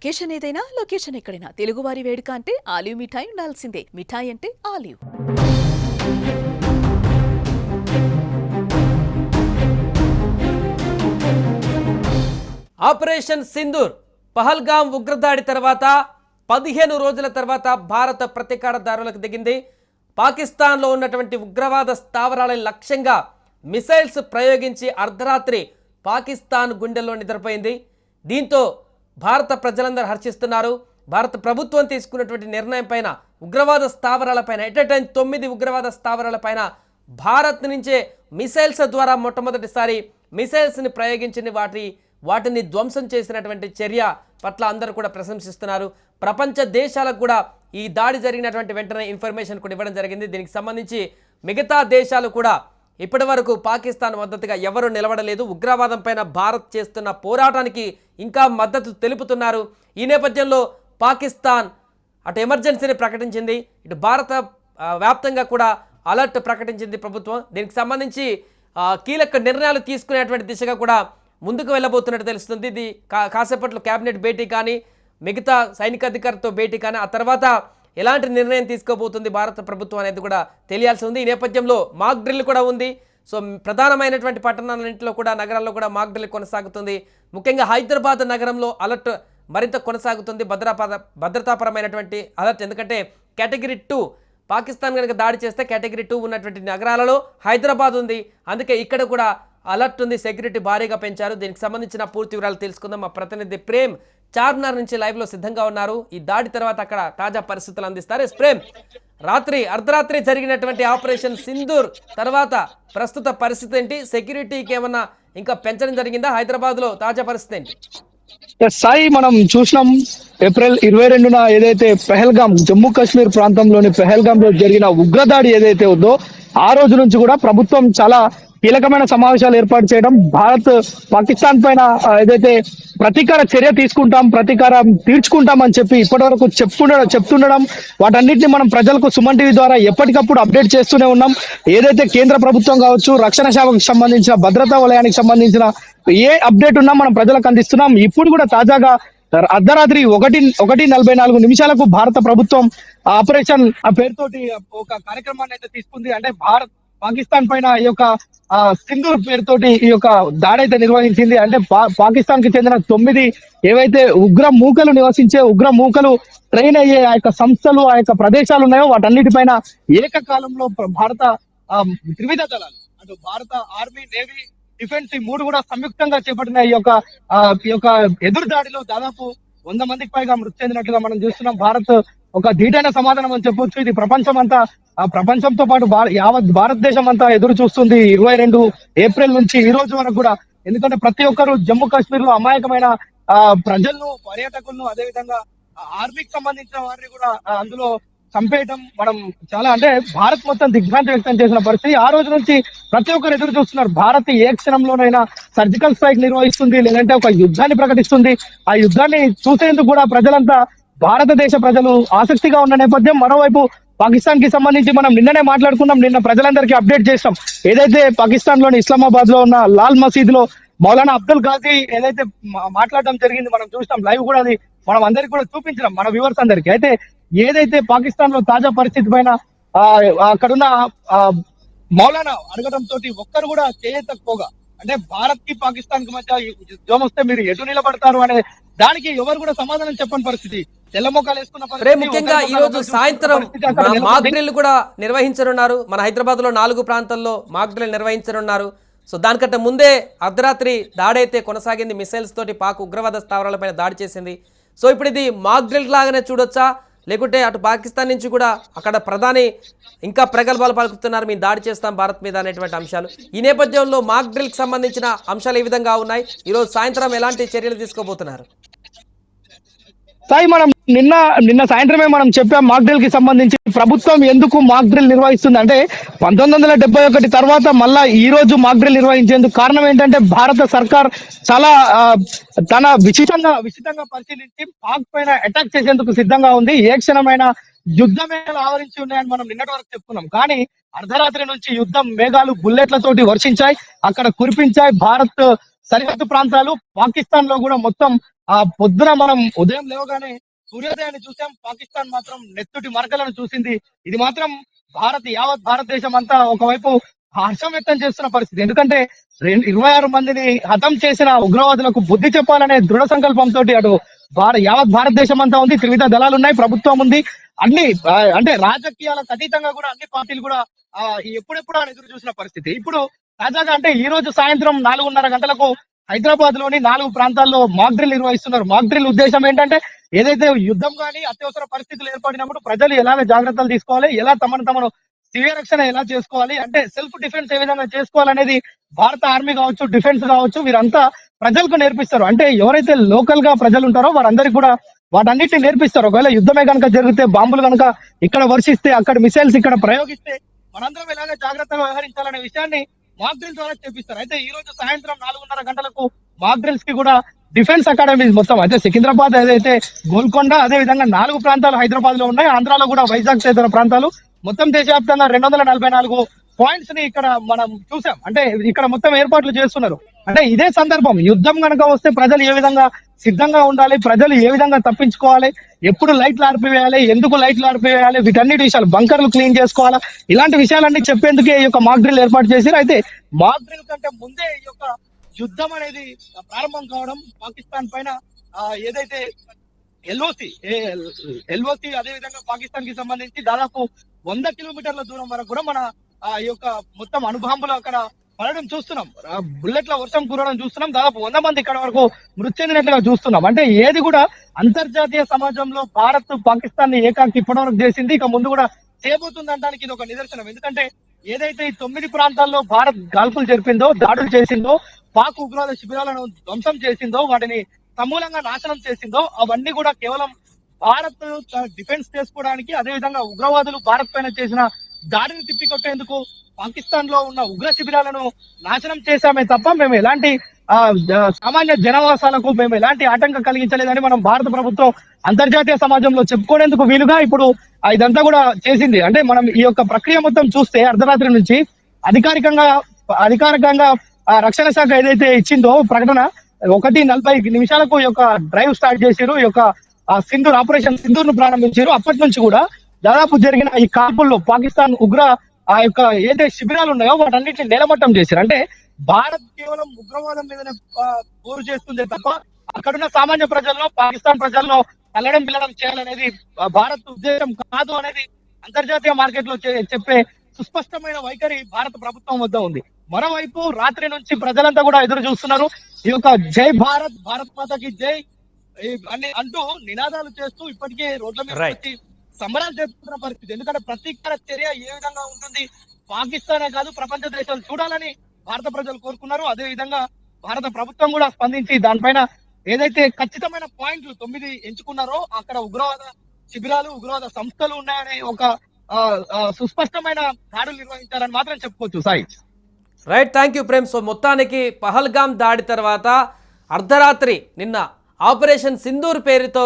Occasion ఏదైనా location ఎక్కడైనా తెలుగువారి వేడుక అంటే ఆలివ్ మిఠాయి ఉండాల్సిందే. మిఠాయి అంటే ఆలివ్. ఆపరేషన్ సింధూర్ పహల్గాం ఉగ్రదాడి తర్వాత 15 రోజుల తర్వాత భారత ప్రతీకారదారులకు దిగింది. పాకిస్తాన్లో ఉన్నటువంటి ఉగ్రవాద స్థావరాల లక్ష్యంగా మిసైల్స్ ప్రయోగించి అర్ధరాత్రి పాకిస్తాన్ గుండెల్లో నిద్రపోయింది. దీంతో భారత ప్రజలందరూ హర్షిస్తున్నారు. భారత ప్రభుత్వం తీసుకున్నటువంటి నిర్ణయం పైన ఉగ్రవాద స్థావరాలపైన ఎట్ ఎ టైం 9 ఉగ్రవాద స్థావరాలపైన భారత్ నుంచే మిసైల్స్ ద్వారా మొట్టమొదటిసారి మిసైల్స్ని ప్రయోగించిన వాటిని ధ్వంసం చేసినటువంటి చర్య పట్ల అందరూ కూడా ప్రశంసిస్తున్నారు. ప్రపంచ దేశాలకు కూడా ఈ దాడి జరిగినటువంటి వెంటనే ఇన్ఫర్మేషన్ కూడా ఇవ్వడం జరిగింది. దీనికి సంబంధించి మిగతా దేశాలు కూడా ఇప్పటి వరకు పాకిస్తాన్ మద్దతుగా ఎవరు నిలబడలేదు. ఉగ్రవాదం పైన భారత్ చేస్తున్న పోరాటానికి ఇంకా మద్దతు తెలుపుతున్నారు. ఈ నేపథ్యంలో పాకిస్తాన్ అటు ఎమర్జెన్సీని ప్రకటించింది, ఇటు భారత వ్యాప్తంగా కూడా అలర్ట్ ప్రకటించింది ప్రభుత్వం. దీనికి సంబంధించి కీలక నిర్ణయాలు తీసుకునేటువంటి దిశగా కూడా ముందుకు వెళ్ళబోతున్నట్టు తెలుస్తుంది. ఇది కాసేపట్లో కేబినెట్ భేటీ కానీ మిగతా సైనికాధికారితో భేటీ కానీ ఆ తర్వాత ఎలాంటి నిర్ణయం తీసుకోబోతుంది భారత ప్రభుత్వం అనేది కూడా తెలియాల్సి ఉంది. ఈ నేపథ్యంలో మాక్ డ్రిల్ కూడా ఉంది. సో ప్రధానమైనటువంటి పట్టణాలన్నింటిలో కూడా నగరాల్లో కూడా మాక్ డ్రిల్ కొనసాగుతుంది. ముఖ్యంగా హైదరాబాద్ నగరంలో అలర్ట్ మరింత కొనసాగుతుంది. భద్రతాపరమైనటువంటి అలర్ట్, ఎందుకంటే కేటగిరీ 2 పాకిస్తాన్ కనుక దాడి చేస్తే కేటగిరీ 2 ఉన్నటువంటి నగరాలలో హైదరాబాద్ ఉంది. అందుకే ఇక్కడ కూడా అలర్ట్ ఉంది, సెక్యూరిటీ భారీగా పెంచారు. దీనికి సంబంధించిన పూర్తి వివరాలు తెలుసుకుందాం. మా ప్రతినిధి ప్రేమ్ చార్మినార్ నుంచి లైవ్లో సిద్ధంగా ఉన్నారు. ఈ దాడి తర్వాత అక్కడ తాజా పరిస్థితులు అందిస్తారు. ప్రేమ్, అర్ధరాత్రి జరిగినటువంటి ఆపరేషన్ సింధూర్ తర్వాత ప్రస్తుత పరిస్థితి ఏంటి? సెక్యూరిటీకి ఏమన్నా ఇంకా పెంచడం జరిగిందా? హైదరాబాద్లో తాజా పరిస్థితి ఏంటి? సాయి, మనం చూసినాం ఏప్రిల్ 22న ఏదైతే పెహల్గాం, జమ్మూ కాశ్మీర్ ప్రాంతంలోని పెహల్గాం లో జరిగిన ఉగ్రదాడి ఏదైతే ఉందో ఆ రోజు నుంచి కూడా ప్రభుత్వం చాలా కీలకమైన సమావేశాలు ఏర్పాటు చేయడం, భారత్ పాకిస్తాన్ పైన ఏదైతే ప్రతీకార చర్య తీసుకుంటాం, ప్రతీకారం తీర్చుకుంటాం అని చెప్పి ఇప్పటి వరకు చెప్తుండడం, వాటన్నిటిని మనం ప్రజలకు సుమన్ టీవీ ద్వారా ఎప్పటికప్పుడు అప్డేట్ చేస్తూనే ఉన్నాం. ఏదైతే కేంద్ర ప్రభుత్వం కావచ్చు, రక్షణ శాఖకు సంబంధించిన, భద్రతా వలయానికి సంబంధించిన ఏ అప్డేట్ ఉన్నా మనం ప్రజలకు అందిస్తున్నాం. ఇప్పుడు కూడా తాజాగా అర్ధరాత్రి 1:44 భారత ప్రభుత్వం ఆపరేషన్ పేరుతోటి ఒక కార్యక్రమాన్ని అయితే తీసుకుంది. అంటే పాకిస్తాన్ పైన ఈ యొక్క సింధూర్ పేరుతోటి ఈ యొక్క దాడి అయితే నిర్వహించింది. అంటే పాకిస్తాన్ కి చెందిన 9 ఏవైతే ఉగ్ర మూకలు నివసించే, ఉగ్ర మూకలు ట్రైన్ అయ్యే ఆ యొక్క సంస్థలు, ఆ యొక్క ప్రదేశాలు ఉన్నాయో వాటన్నిటిపైన ఏకకాలంలో భారత త్రివిధ దళాలు, అటు భారత ఆర్మీ, నేవీ, డిఫెన్స్ ఈ 3 కూడా సంయుక్తంగా చేపట్టిన ఈ యొక్క ఎదురు దాడిలో దాదాపు 100 మందికి పైగా మృతి చెందినట్లుగా మనం చూస్తున్నాం. భారత్ ఒక ధీటైన సమాధానం అని చెప్పొచ్చు. ఇది ప్రపంచంతో పాటు యావత్ భారతదేశం అంతా ఎదురు చూస్తుంది 22 ఏప్రిల్ నుంచి ఈ రోజు వరకు కూడా. ఎందుకంటే ప్రతి ఒక్కరు జమ్మూ కాశ్మీర్ లో అమాయకమైన ప్రజలను, పర్యాటకులను, అదేవిధంగా ఆర్మీకి సంబంధించిన వారిని కూడా అందులో చంపేయటం మనం చాలా, అంటే భారత్ మొత్తం దిగ్భ్రాంతి వ్యక్తం చేసిన పరిస్థితి. ఆ రోజు నుంచి ప్రతి ఒక్కరు ఎదురు చూస్తున్నారు. భారత్ ఏ క్షణంలోనైనా సర్జికల్ స్ట్రైక్ నిర్వహిస్తుంది, లేదంటే ఒక యుద్ధాన్ని ప్రకటిస్తుంది. ఆ యుద్ధాన్ని చూసేందుకు కూడా ప్రజలంతా, భారతదేశ ప్రజలు ఆసక్తిగా ఉన్న నేపథ్యం. మరోవైపు పాకిస్తాన్ కి సంబంధించి మనం నిన్ననే మాట్లాడుకున్నాం, నిన్న ప్రజలందరికీ అప్డేట్ చేస్తాం. ఏదైతే పాకిస్తాన్ లోని ఇస్లామాబాద్ లో ఉన్న లాల్ మసీద్ లో మౌలానా అబ్దుల్ గాజీ ఏదైతే మాట్లాడడం జరిగింది, మనం చూస్తాం లైవ్ కూడా, అది మనం అందరికి కూడా చూపించినాం మన వ్యూవర్స్ అందరికి. అయితే ఏదైతే పాకిస్తాన్ లో తాజా పరిస్థితి పైన అక్కడున్న మౌలానా అడగడం తోటి ఒక్కరు కూడా చేయకపోగా, అంటే భారత్ కి పాకిస్తాన్ కి మధ్య యుద్ధం వస్తే మీరు ఎటు నిలబడతారు అనే దానికి ఎవరు కూడా సమాధానం చెప్పని పరిస్థితి, తెల్లమొకాలు వేసుకున్న పరిస్థితి. ముఖ్యంగా ఈ రోజు సాయంత్రం మాక్ డ్రిల్ కూడా నిర్వహించనున్నారు. మన హైదరాబాద్ లో 4 ప్రాంతాల్లో మాక్ డ్రిల్ నిర్వహించనున్నారు. సో దానికంటే ముందే అర్ధరాత్రి దాడి అయితే కొనసాగింది. మిసైల్స్ తోటి పాక్ ఉగ్రవాద స్థావరాలపైన దాడి చేసింది. సో ఇప్పుడు ఇది మాక్ డ్రిల్ లాగానే చూడొచ్చా, లేకుంటే అటు పాకిస్తాన్ నుంచి కూడా అక్కడ ప్రధాని ఇంకా ప్రగల్భాలు పలుకుతున్నారు, మేము దాడి చేస్తాం భారత్ మీద అనేటువంటి అంశాలు. ఈ నేపథ్యంలో మాక్ డ్రిల్కి సంబంధించిన అంశాలు ఏ విధంగా ఉన్నాయి? ఈరోజు సాయంత్రం ఎలాంటి చర్యలు తీసుకోబోతున్నారు? సాయి, మనం నిన్న సాయంత్రమే మనం చెప్పాం మాక్ డ్రిల్ కి సంబంధించి. ప్రభుత్వం ఎందుకు మాక్ డ్రిల్ నిర్వహిస్తుంది అంటే 1971 తర్వాత మళ్ళా ఈ రోజు మాక్ డ్రిల్ నిర్వహించేందుకు కారణం ఏంటంటే, భారత సర్కార్ చాలా తన విచితంగా పరిశీలించి పాక్ పైన అటాక్ చేసేందుకు సిద్ధంగా ఉంది. ఏ క్షణమైన యుద్ధ మేఘాలు ఆవరించి ఉన్నాయని మనం నిన్నటి వరకు చెప్పుకున్నాం. కానీ అర్ధరాత్రి నుంచి యుద్ధం మేఘాలు బుల్లెట్లతోటి వర్షించాయి, అక్కడ కురిపించాయి. భారత్ సరిహద్దు ప్రాంతాలు పాకిస్తాన్ లో కూడా మొత్తం పొద్దున మనం ఉదయం లేవగానే సూర్యోదయాన్ని చూసాం. పాకిస్తాన్ మాత్రం నెత్తుటి మరకలను చూసింది. ఇది మాత్రం యావత్ భారతదేశం అంతా ఒకవైపు హర్షం వ్యక్తం చేస్తున్న పరిస్థితి. ఎందుకంటే 26 మందిని హతం చేసిన ఉగ్రవాదులకు బుద్ధి చెప్పాలనే దృఢ సంకల్పంతో అటు యావత్ భారతదేశం అంతా ఉంది. త్రివిధ దళాలు ఉన్నాయి, ప్రభుత్వం ఉంది. అన్ని అంటే రాజకీయాలకు అతీతంగా కూడా అన్ని పార్టీలు కూడా ఎప్పుడెప్పుడు అని ఎదురు చూసిన పరిస్థితి. ఇప్పుడు తాజాగా అంటే ఈ రోజు సాయంత్రం 4:30 గంటలకు హైదరాబాద్ లోని 4 ప్రాంతాల్లో మాక్ డ్రిల్ నిర్వహిస్తున్నారు. మాక్ డ్రిల్ ఉద్దేశం ఏంటంటే ఏదైతే యుద్ధం కానీ అత్యవసర పరిస్థితులు ఏర్పడినప్పుడు ప్రజలు ఎలాగ జాగ్రత్తలు తీసుకోవాలి, ఎలా తమను స్వీయ రక్షణ ఎలా చేసుకోవాలి, అంటే సెల్ఫ్ డిఫెన్స్ ఏ విధంగా చేసుకోవాలనేది భారత ఆర్మీ కావచ్చు, డిఫెన్స్ కావచ్చు, వీరంతా ప్రజలకు నేర్పిస్తారు. అంటే ఎవరైతే లోకల్ గా ప్రజలు ఉంటారో వారందరికీ కూడా వాటన్నిటిని నేర్పిస్తారు. ఒకవేళ యుద్ధమే కనుక జరిగితే, బాంబులు కనుక ఇక్కడ వర్షిస్తే, అక్కడ మిసైల్స్ ఇక్కడ ప్రయోగిస్తే మనందరం ఎలాగ జాగ్రత్తగా వ్యవహరించాలనే విషయాన్ని మాక్ డ్రిల్ ద్వారా చేపిస్తారు. అయితే ఈ రోజు సాయంత్రం 4:30 గంటలకు మాక్ డ్రిల్స్ కి కూడా డిఫెన్స్ అకాడమీస్ మొత్తం అయితే సికింద్రాబాద్ ఏదైతే గోల్కొండ, అదే విధంగా 4 ప్రాంతాలు హైదరాబాద్ లో ఉన్నాయి. ఆంధ్రాలో కూడా వైజాగ్ తదితర ప్రాంతాలు, మొత్తం దేశవ్యాప్తంగా 244 పాయింట్స్ ని ఇక్కడ మనం చూసాం. అంటే ఇక్కడ మొత్తం ఏర్పాట్లు చేస్తున్నారు. అంటే ఇదే సందర్భం, యుద్ధం కనుక వస్తే ప్రజలు ఏ విధంగా సిద్ధంగా ఉండాలి, ప్రజలు ఏ విధంగా తప్పించుకోవాలి, ఎప్పుడు లైట్లు ఆర్పివేయాలి, ఎందుకు లైట్లు ఆర్పివేయాలి, వీటన్నిటి విషయాలు, బంకర్లు క్లీన్ చేసుకోవాలా, ఇలాంటి విషయాలన్నీ చెప్పేందుకే ఈ యొక్క మాక్ డ్రిల్ ఏర్పాటు చేశారు. అయితే మాక్ డ్రిల్ కంటే ముందే ఈ యొక్క యుద్ధం అనేది ప్రారంభం కావడం, పాకిస్తాన్ పైన ఏదైతే ఎల్ఓసి అదే విధంగా పాకిస్తాన్ కి సంబంధించి దాదాపు 100 కిలోమీటర్ల దూరం వరకు కూడా మన ఈ యొక్క మొత్తం అణుబాంబులు అక్కడ పడడం చూస్తున్నాం. బుల్లెట్ల వర్షం కురవడం చూస్తున్నాం. దాదాపు 100 మంది ఇక్కడ వరకు మృతి చెందినట్లుగా చూస్తున్నాం. అంటే ఏది కూడా అంతర్జాతీయ సమాజంలో భారత్ పాకిస్తాన్ ని ఏకాకి ఇప్పటివరకు చేసింది, ఇక ముందు కూడా చేయబోతుంది అనడానికి ఇది ఒక నిదర్శనం. ఎందుకంటే ఏదైతే ఈ 9 ప్రాంతాల్లో భారత్ గాల్పులు జరిపిందో, దాడులు చేసిందో, పాక్ ఉగ్రవాద శిబిరాలను ధ్వంసం చేసిందో, వాటిని సమూలంగా నాశనం చేసిందో, అవన్నీ కూడా కేవలం భారత్ డిఫెన్స్ చేసుకోవడానికి, అదేవిధంగా ఉగ్రవాదులు భారత్ పైన చేసిన దాడిని తిప్పికొట్టేందుకు పాకిస్తాన్ లో ఉన్న ఉగ్ర శిబిరాలను నాశనం చేశామే తప్ప మేము ఎలాంటి సామాన్య జనవాసాలకు మేము ఎలాంటి ఆటంకం కలిగించలేదని మనం భారత ప్రభుత్వం అంతర్జాతీయ సమాజంలో చెప్పుకునేందుకు వీలుగా ఇప్పుడు ఇదంతా కూడా చేసింది. అంటే మనం ఈ యొక్క ప్రక్రియ మొత్తం చూస్తే అర్ధరాత్రి నుంచి అధికారికంగా రక్షణ శాఖ ఏదైతే ఇచ్చిందో ప్రకటన, 1:40 ఈ యొక్క డ్రైవ్ స్టార్ట్ చేశారు. ఈ యొక్క ఆపరేషన్ సింధూర్ ను ప్రారంభించారు. అప్పటి నుంచి కూడా దాదాపు జరిగిన ఈ కాల్పుల్లో పాకిస్తాన్ ఉగ్ర యొక్క ఏదైతే శిబిరాలు ఉన్నాయో వాటన్నిటిని నేలమట్టం చేశారు. అంటే భారత్ కేవలం ఉగ్రవాదం మీదనే పోరు చేస్తుందే తప్ప అక్కడున్న సామాన్య ప్రజల్లో, పాకిస్తాన్ ప్రజల్లో కల్లడం పిల్లడం చేయాలనేది భారత్ ఉద్దేశం కాదు అనేది అంతర్జాతీయ మార్కెట్ లో చెప్పే సుస్పష్టమైన వైఖరి భారత ప్రభుత్వం వద్ద ఉంది. మరోవైపు రాత్రి నుంచి ప్రజలంతా కూడా ఎదురు చూస్తున్నారు. ఈ యొక్క జై భారత్, భారత్ మాతకి జై అని అంటూ నినాదాలు చేస్తూ ఇప్పటికే రోడ్ల మీద వచ్చి సంబరాలు జరుపుతున్న పరిస్థితి. ఎందుకంటే ప్రతీకార చర్య ఏ విధంగా ఉంటుంది, పాకిస్తానే కాదు ప్రపంచ దేశాలు చూడాలని భారత ప్రజలు కోరుకున్నారు. అదే విధంగా భారత ప్రభుత్వం కూడా స్పందించి దానిపైన ఏదైతే ఖచ్చితమైన పాయింట్లు 9 ఎంచుకున్నారో అక్కడ ఉగ్రవాద శిబిరాలు, ఉగ్రవాద సంస్థలు ఉన్నాయని ఒక సుస్పష్టమైన దాడులు నిర్వహించారని మాత్రం చెప్పుకోవచ్చు. Sai right, thank you Prem. So మొత్తానికి పహల్గామ్ దాడి తర్వాత అర్ధరాత్రి నిన్న ఆపరేషన్ సింధూర్ పేరుతో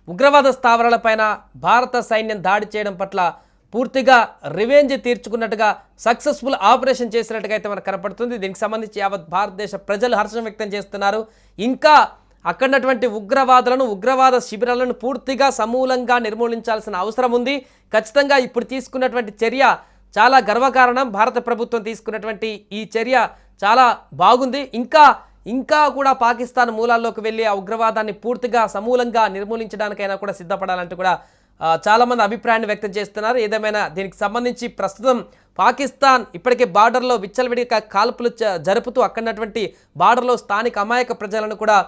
ఉగ్రవాద స్థావరాలపైన భారత సైన్యం దాడి చేయడం పట్ల పూర్తిగా రివెంజ్ తీర్చుకున్నట్టుగా, సక్సెస్ఫుల్ ఆపరేషన్ చేసినట్టుగా అయితే మనకు కనపడుతుంది. దీనికి సంబంధించి యావత్ భారతదేశ ప్రజలు హర్షం వ్యక్తం చేస్తున్నారు. ఇంకా అక్కడున్నటువంటి ఉగ్రవాద శిబిరాలను పూర్తిగా సమూలంగా నిర్మూలించాల్సిన అవసరం ఉంది. ఖచ్చితంగా ఇప్పుడు తీసుకున్నటువంటి చర్య చాలా గర్వకారణం. భారత ప్రభుత్వం తీసుకున్నటువంటి ఈ చర్య చాలా బాగుంది. ఇంకా కూడా పాకిస్తాన్ మూలాల్లోకి వెళ్ళి ఆ ఉగ్రవాదాన్ని పూర్తిగా సమూలంగా నిర్మూలించడానికైనా కూడా సిద్ధపడాలంటూ కూడా చాలామంది అభిప్రాయాన్ని వ్యక్తం చేస్తున్నారు. ఏదేమైనా దీనికి సంబంధించి ప్రస్తుతం పాకిస్తాన్ ఇప్పటికే బార్డర్లో విచ్చలవిడిగా కాల్పులు జరుపుతూ అక్కడున్నటువంటి బార్డర్లో స్థానిక అమాయక ప్రజలను కూడా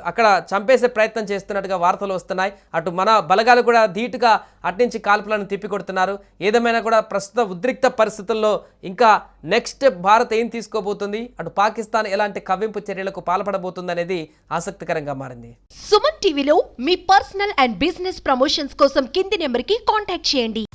అక్కడ చంపేసే ప్రయత్నం చేస్తున్నట్టుగా వార్తలు వస్తున్నాయి. అటు మన బలగాలు కూడా ధీటుగా అట్నుంచి కాల్పులను తిప్పికొడుతున్నారు. ఏదేమైనా కూడా ప్రస్తుత ఉద్రిక్త పరిస్థితుల్లో ఇంకా నెక్స్ట్ భారత్ ఏం తీసుకోబోతుంది, అటు పాకిస్తాన్ ఎలాంటి కవ్వింపు చర్యలకు పాల్పడబోతుంది అనేది ఆసక్తికరంగా మారింది. సుమన్ టీవీలో మీ పర్సనల్ అండ్ బిజినెస్ ప్రమోషన్స్ కోసం కింది నెంబర్కి కాంటాక్ట్ చేయండి.